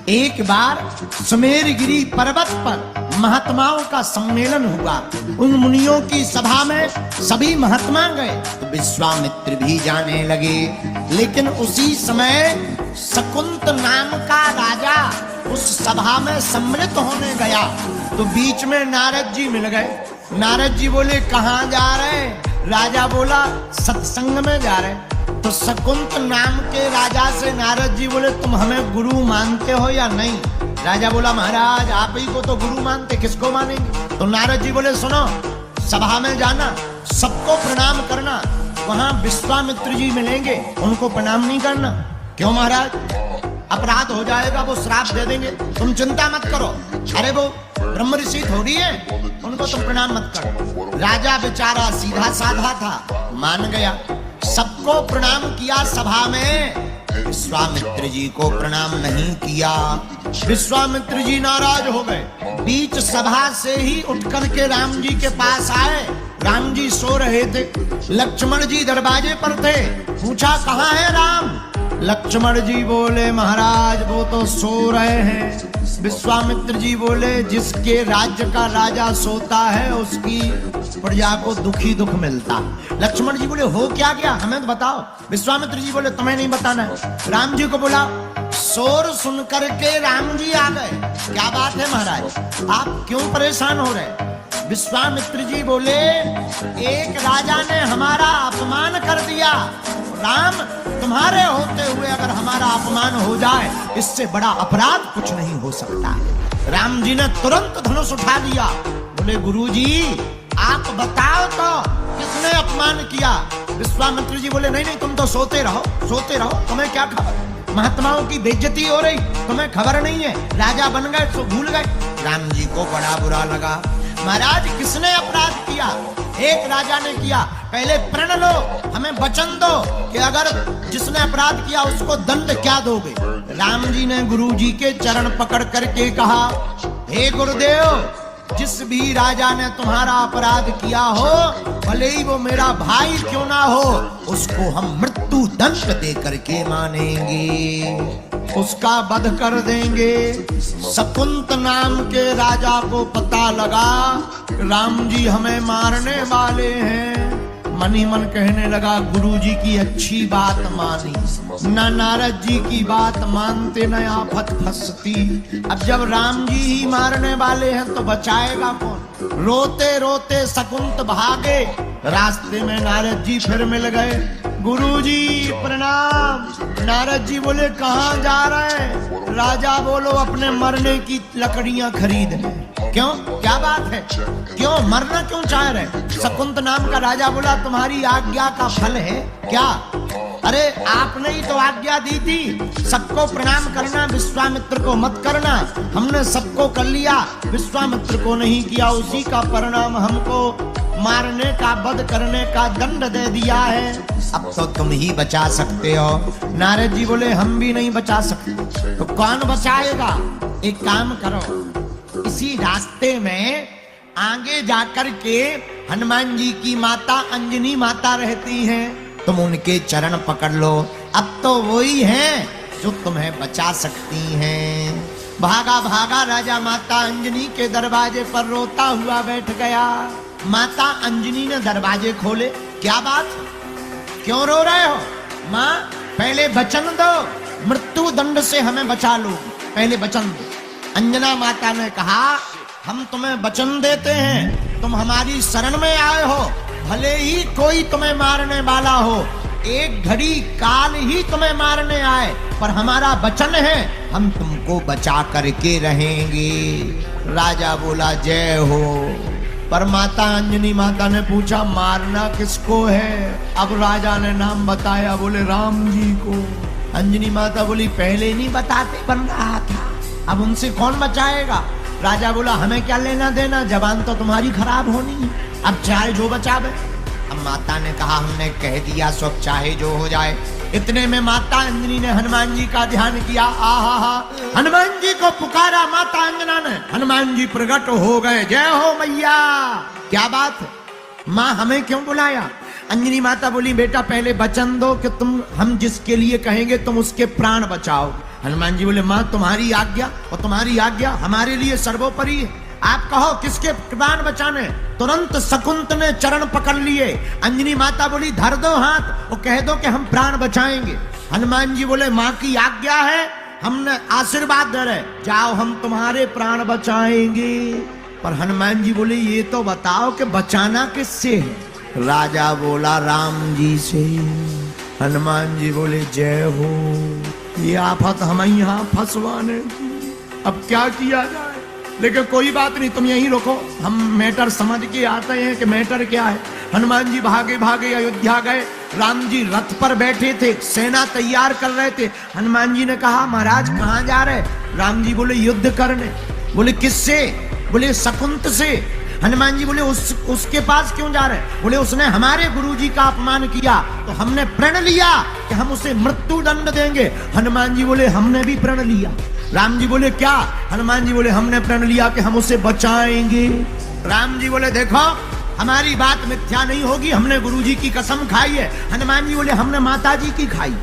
एक बार सुमेरगिरी पर्वत पर महात्माओं का सम्मेलन हुआ। उन मुनियों की सभा में सभी महात्मा गए तो विश्वामित्र भी जाने लगे। लेकिन उसी समय शकुंत नाम का राजा उस सभा में सम्मिलित होने गया तो बीच में नारद जी मिल गए। नारद जी बोले कहाँ जा रहे? राजा बोला सत्संग में जा रहे। तो शकुंत नाम के राजा से नारद जी बोले तुम हमें गुरु मानते हो या नहीं? राजा बोला महाराज आप ही को तो गुरु मानते, किसको मानेंगे? तो नारद जी बोले सुनो, सभा में जाना, सबको प्रणाम करना, वहां विश्वामित्र जी मिलेंगे, उनको प्रणाम नहीं करना। क्यों महाराज? अपराध हो जाएगा, वो श्राप दे देंगे। तुम चिंता मत करो, अरे वो ब्रह्म ऋषि थोड़ी है, उनको तुम प्रणाम मत करो। राजा बेचारा सीधा साधा था, मान गया, सबको प्रणाम किया। सभा में विश्वामित्र जी को प्रणाम नहीं किया। विश्वामित्र जी नाराज हो गए। बीच सभा से ही उठ करके राम जी के पास आए। राम जी सो रहे थे, लक्ष्मण जी दरवाजे पर थे। पूछा कहाँ है राम? लक्ष्मण जी बोले महाराज वो तो सो रहे हैं। विश्वामित्र जी बोले जिसके राज्य का राजा सोता है उसकी प्रजा को दुखी दुख मिलता। लक्ष्मण जी बोले हो क्या गया, हमें तो बताओ। विश्वामित्र जी बोले तुम्हें नहीं बताना है। राम जी को बोला। शोर सुन करके राम जी आ गए। क्या बात है महाराज, आप क्यों परेशान हो रहे? विश्वामित्र जी बोले एक राजा ने हमारा अपमान कर दिया। राम तुम्हारे होते हुए अगर हमारा अपमान हो जाए इससे बड़ा अपराध कुछ नहीं हो सकता। राम जी ने तुरंत धनुष उठा लिया। बोले गुरुजी आप बताओ तो किसने अपमान किया? विश्वामित्र जी बोले नहीं नहीं तुम तो सोते रहो, सोते रहो, तुम्हें क्या खबर? महात्माओं की बेइज्जती हो रही, तुम्हें खबर नहीं है। राजा बन गए तो भूल गए। राम जी को बड़ा बुरा लगा। महाराज किसने अपराध किया? एक राजा ने किया। पहले प्रण लो, हमें वचन दो कि अगर जिसने अपराध किया उसको दंड क्या दोगे? राम जी ने गुरु जी के चरण पकड़ करके कहा हे गुरुदेव, जिस भी राजा ने तुम्हारा अपराध किया हो, भले ही वो मेरा भाई क्यों ना हो, उसको हम मृत्यु दंड दे करके मानेंगे, उसका वध कर देंगे। शकुंत नाम के राजा को पता लगा राम जी हमें मारने वाले हैं। मन ही मन कहने लगा गुरुजी की अच्छी बात मानी, न नारद जी की बात मानते न आफत फंसती। अब जब राम जी ही मारने वाले हैं तो बचाएगा कौन? रोते रोते शकुंत भागे। रास्ते में नारद जी फिर मिल गए। गुरुजी प्रणाम। नारद जी बोले कहाँ जा रहे हैं? राजा बोलो अपने मरने की लकड़ियां खरीदने। क्यों, क्या बात है? क्यों मरना क्यों चाह रहे? शकुंत नाम का राजा बोला तुम्हारी आज्ञा का फल है क्या? अरे आपने ही तो आज्ञा दी थी सबको प्रणाम करना, विश्वामित्र को मत करना। हमने सबको कर लिया, विश्वामित्र को नहीं किया। उसी का परिणाम हमको मारने का, वध करने का दंड दे दिया है। अब तो तुम ही बचा सकते हो। नारद जी बोले हम भी नहीं बचा सकते। तो कौन बचाएगा? एक काम करो, इसी रास्ते में आगे जाकर के हनुमान जी की माता अंजनी माता रहती हैं, तुम उनके चरण पकड़ लो। अब तो वही हैं जो तुम्हें बचा सकती हैं। भागा भागा राजा माता अंजनी के दरवाजे पर रोता हुआ बैठ गया। माता अंजनी ने दरवाजे खोले। क्या बात, क्यों रो रहे हो? माँ पहले वचन दो, मृत्यु दंड से हमें बचा लो, पहले वचन दो। अंजना माता ने कहा हम तुम्हें वचन देते हैं, तुम हमारी शरण में आए हो, भले ही कोई तुम्हें मारने वाला हो, एक घड़ी काल ही तुम्हें मारने आए, पर हमारा वचन है हम तुमको बचा करके रहेंगे। राजा बोला जय हो। पर माता अंजनी माता ने पूछा मारना किसको है? अब राजा ने नाम बताया, बोले राम जी को। अंजनी माता बोली पहले नहीं बताते बन रहा था, अब उनसे कौन बचाएगा? राजा बोला हमें क्या लेना देना, जबान तो तुम्हारी खराब होनी है, अब चाहे जो बचावे। अब माता ने कहा हमने कह दिया, सब चाहे जो हो जाए। इतने में माता अंजनी ने हनुमान जी का ध्यान किया। आहा, हनुमान जी को पुकारा माता अंजना ने। हनुमान जी प्रकट हो गए। जय हो मैया। क्या बात है माँ, हमें क्यों बुलाया? अंजनी माता बोली बेटा पहले वचन दो कि तुम हम जिसके लिए कहेंगे तुम उसके प्राण बचाओ। हनुमान जी बोले मां तुम्हारी आज्ञा, और तुम्हारी आज्ञा हमारे लिए सर्वोपरि है। आप कहो किसके प्राण बचाने। तुरंत शकुंत ने चरण पकड़ लिए। अंजनी माता बोली धर दो हाथ और कह दो कि हम प्राण बचाएंगे। हनुमान जी बोले मां की आज्ञा है, हमने आशीर्वाद दे रहे, जाओ हम तुम्हारे प्राण बचाएंगे। पर हनुमान जी बोले ये तो बताओ कि बचाना किससे है। राजा बोला राम जी से। हनुमान जी बोले जय हो, ये आफत हम यहाँ फंसवाने, अब क्या किया जाए। लेकिन कोई बात नहीं, तुम यहीं रुको, हम मैटर समझ के आते हैं कि मैटर क्या है। हनुमान जी भागे भागे अयोध्या गए। राम जी रथ पर बैठे थे, सेना तैयार कर रहे थे। हनुमान जी ने कहा महाराज कहाँ जा रहे। राम जी बोले युद्ध करने। बोले किससे। बोले शकुंत से। हनुमान जी बोले उसके पास क्यों जा रहे। बोले उसने हमारे गुरुजी का अपमान किया तो हमने प्रण लिया कि हम उसे मृत्यु दंड देंगे। हनुमान जी बोले हमने भी प्रण लिया। राम जी बोले क्या। हनुमान जी बोले हमने प्रण लिया कि हम उसे बचाएंगे। राम जी बोले देखो हमारी बात मिथ्या नहीं होगी, हमने गुरुजी की कसम खाई है। हनुमान जी बोले हमने माता जी की खाई।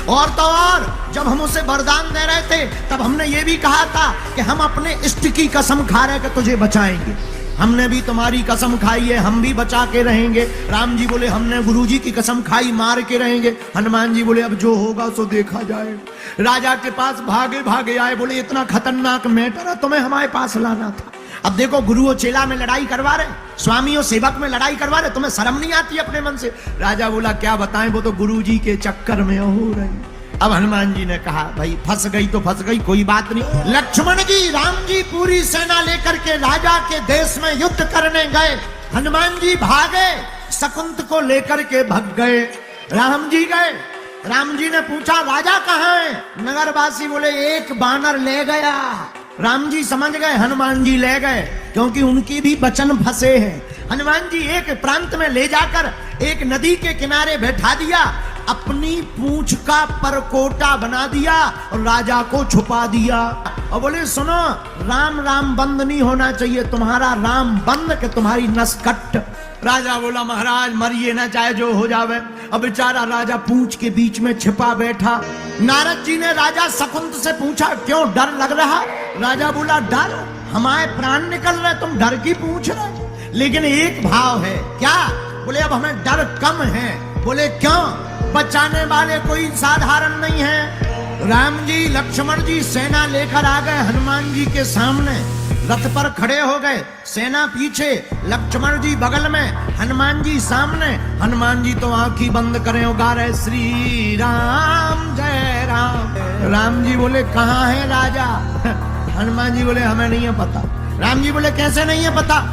और तो और जब हम उसे वरदान दे रहे थे तब हमने ये भी कहा था कि हम अपने इष्ट की कसम खा रहे कि तुझे बचाएंगे। हमने भी तुम्हारी कसम खाई है, हम भी बचा के रहेंगे। राम जी बोले हमने गुरुजी की कसम खाई, मार के रहेंगे। हनुमान जी बोले अब जो होगा सो देखा जाए। राजा के पास भागे भागे आए। बोले इतना खतरनाक मैटर है, तुम्हें हमारे पास लाना था। अब देखो गुरु और चेला में लड़ाई करवा रहे, स्वामी और सेवक में लड़ाई करवा रहे, तुम्हें शर्म नहीं आती अपने मन से। राजा बोला क्या बताएं, वो तो गुरुजी के चक्कर में हो रही। अब हनुमान जी ने कहा भाई फंस गई तो फंस गई, कोई बात नहीं। लक्ष्मण जी राम जी पूरी सेना लेकर के राजा के देश में युद्ध करने गए। हनुमान जी भागे, शकुंत को लेकर के भग गए। राम जी गए। राम जी ने पूछा राजा कहाँ है। नगरवासी बोले एक बानर ले गया। राम जी समझ गए हनुमान जी ले गए, क्योंकि उनकी भी वचन फंसे हैं। हनुमान जी एक प्रांत में ले जाकर एक नदी के किनारे बैठा दिया, अपनी पूंछ का परकोटा बना दिया और राजा को छुपा दिया। और बोले सुनो राम राम बंद नहीं होना चाहिए, तुम्हारा राम बंद के तुम्हारी नस कट। राजा बोला महाराज मरिए ना, चाहे जो हो जावे। अब बेचारा राजा पूंछ के बीच में छिपा बैठा। नारद जी ने राजा शकुंत से पूछा क्यों डर लग रहा। राजा बोला डर, हमारे प्राण निकल रहे, तुम डर की पूछ रहे। लेकिन एक भाव है क्या। बोले अब हमें डर कम है। बोले क्यों। बचाने वाले कोई साधारण नहीं है। राम जी लक्ष्मण जी सेना लेकर आ गए हनुमान जी के सामने, रथ पर खड़े हो गए, सेना पीछे, लक्ष्मण जी बगल में, हनुमान जी सामने। हनुमान जी तो आंखी बंद करे गा रहे श्री राम जय राम। राम जी बोले कहाँ है राजा। हनुमान जी बोले हमें नहीं है पता। राम जी बोले कैसे नहीं है पता।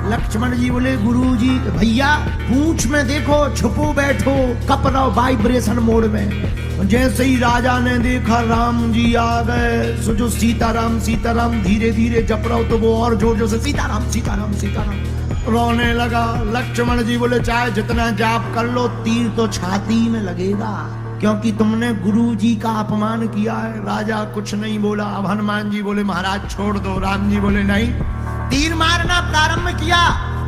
लक्ष्मण जी बोले गुरुजी भैया पूंछ में देखो, छुपो बैठो, कप रहो वाइब्रेशन मोड में। जैसे ही राजा ने देखा राम जी आ गए, सो जो सीताराम सीताराम धीरे धीरे जप रहो तो वो और जोर जोर से सीताराम सीताराम सीताराम रोने लगा। लक्ष्मण जी बोले चाहे जितना जाप कर लो तीर तो छाती में लगेगा, क्योंकि तुमने गुरु जी का अपमान किया है। राजा कुछ नहीं बोला। अब हनुमान जी बोले महाराज छोड़ दो। राम जी बोले नहीं। तीर मारना प्रारंभ किया,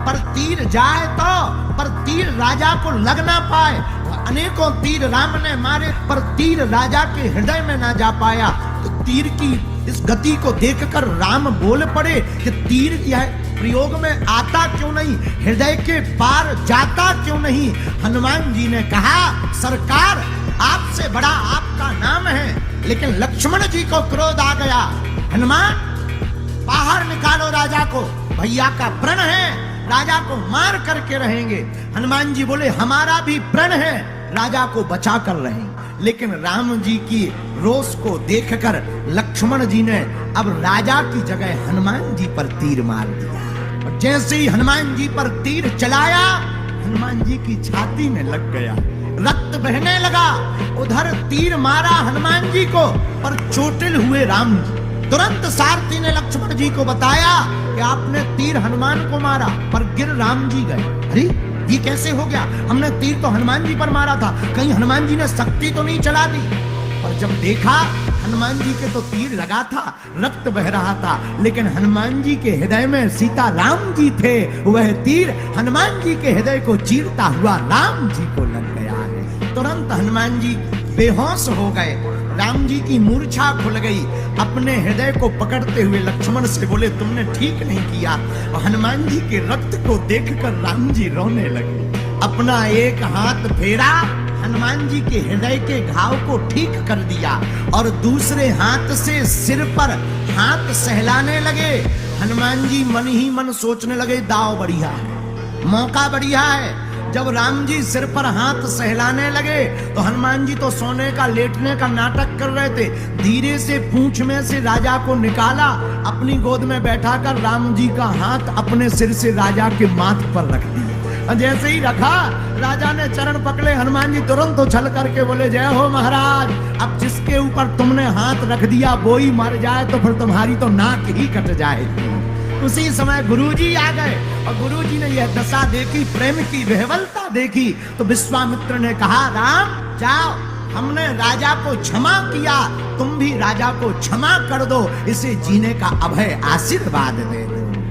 पर तीर जाए तो, पर तीर राजा को लग ना पाए। अनेकों तीर राम ने मारे, पर तीर राजा के हृदय में ना जा पाया। तो तीर की इस गति को देखकर राम बोल पड़े कि तीर यह प्रयोग में आता क्यों नहीं, हृदय के पार जाता क्यों नहीं। हनुमान जी ने कहा सरकार आपसे बड़ा आपका नाम है। लेकिन लक्ष्मण जी को क्रोध आ गया। हनुमान बाहर निकालो राजा को, भैया का प्रण है, राजा को मार करके रहेंगे। हनुमान जी बोले हमारा भी प्रण है, राजा को बचा कर रहेंगे। लेकिन राम जी की रोष को देखकर लक्ष्मण जी ने अब राजा की जगह हनुमान जी पर तीर मार दिया। और जैसे ही हनुमान जी पर तीर चलाया, हनुमान जी की छाती में लग गया, रक्त बहने लगा। उधर तीर मारा हनुमान जी को, पर चोटिल हुए राम जी। तुरंत सारथी ने लक्ष्मण जी को बताया कि आपने तीर हनुमान को मारा, पर गिर राम जी गए। अरे ये कैसे हो गया, हमने तीर तो हनुमान जी पर मारा था, कहीं हनुमान जी ने शक्ति तो नहीं चला दी। और जब देखा हनुमान जी के तो तीर लगा था, रक्त बह रहा था, लेकिन हनुमान जी के हृदय में सीता राम जी थे। वह तीर हनुमान जी के हृदय को चीरता हुआ राम जी को लग गया है। तुरंत हनुमान जी बेहोश हो गए। राम जी की मूर्छा खुल गई। अपने हृदय को पकड़ते हुए लक्ष्मण से बोले तुमने ठीक नहीं किया। और हनुमान जी के रक्त को देखकर राम जी रोने लगे। अपना एक हाथ फेरा, हनुमान जी के हृदय के घाव को ठीक कर दिया और दूसरे हाथ से सिर पर हाथ सहलाने लगे। हनुमान जी मन ही मन सोचने लगे दाव बढ़िया है, मौका बढ़िया है। जब राम जी सिर पर हाथ सहलाने लगे तो हनुमान जी तो सोने का लेटने का नाटक कर रहे थे। धीरे से पूंछ में से राजा को निकाला, अपनी गोद में बैठाकर राम जी का हाथ अपने सिर से राजा के माथ पर रख दिया। जैसे ही रखा, राजा ने चरण पकड़े। हनुमान जी तुरंत उछल करके बोले जय हो महाराज, अब जिसके ऊपर तुमने हाथ रख दिया वो ही मर जाए तो फिर तुम्हारी तो नाक ही कट जाएगी। उसी समय गुरुजी आ गए और गुरुजी ने यह दशा देखी, प्रेम की विह्वलता देखी, तो विश्वामित्र ने कहा राम जाओ, हमने राजा को क्षमा किया, तुम भी राजा को क्षमा कर दो, इसे जीने का अभय आशीर्वाद दे दो।